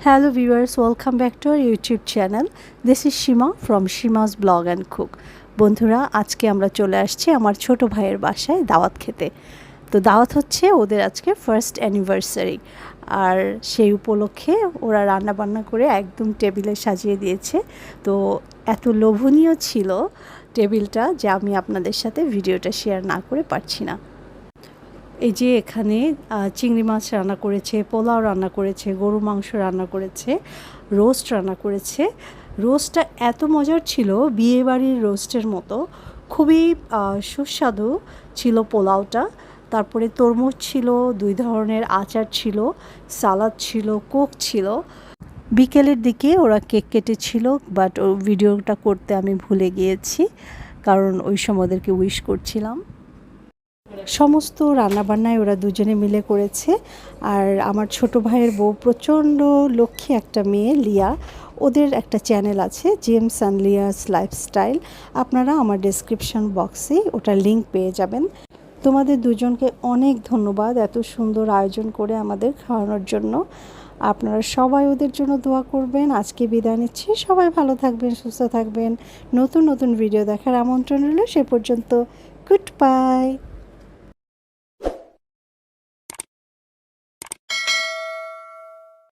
Hello viewers, welcome back to our YouTube channel. This is Shima from Shima's Blog and Cook. বন্ধুরা, আজকে আমরা চলে আসছি আমার ছোট ভাইয়ের বাসায় দাওয়াত খেতে। তো দাওয়াত হচ্ছে ওদের আজকে ফার্স্ট অ্যানিভার্সারি, আর সেই উপলক্ষে ওরা রান্না বান্না করে একদম টেবিলে সাজিয়ে দিয়েছে। তো এত লোভনীয় ছিল টেবিলটা যে আমি আপনাদের সাথে ভিডিওটা শেয়ার না করে পারছি না। এই যে এখানে চিংড়ি মাছ রান্না করেছে, পোলাও রান্না করেছে, গরু মাংস রান্না করেছে, রোস্ট রান্না করেছে। রোস্টটা এত মজার ছিল, বিয়েবাড়ির রোস্টের মতো, খুবই সুস্বাদু ছিল পোলাওটা। তারপরে তরমুজ ছিল, 2 ধরনের আচার ছিল, সালাদ ছিল, কোক ছিল। বিকেলের দিকে ওরা কেক কেটেছিল, বাট ও ভিডিওটা করতে আমি ভুলে গিয়েছি, কারণ ওই সময় ওদেরকে উইশ করছিলাম। সমস্ত রান্নাবান্নায় ওরা দুজনে মিলে করেছে। আর আমার ছোট ভাইয়ের বউ প্রচণ্ড লক্ষ্মী একটা মেয়ে, লিয়া। ওদের একটা চ্যানেল আছে, জেমস অ্যান্ড লিয়াস লাইফস্টাইল। আপনারা আমার ডেসক্রিপশন বক্সে ওটার লিঙ্ক পেয়ে যাবেন। তোমাদের দুজনকে অনেক ধন্যবাদ এত সুন্দর আয়োজন করে আমাদের খাওয়ানোর জন্য। আপনারা সবাই ওদের জন্য দোয়া করবেন। আজকে বিদায় নিচ্ছি, সবাই ভালো থাকবেন, সুস্থ থাকবেন। নতুন নতুন ভিডিও দেখার আমন্ত্রণ রইল। সে পর্যন্ত গুড বাই।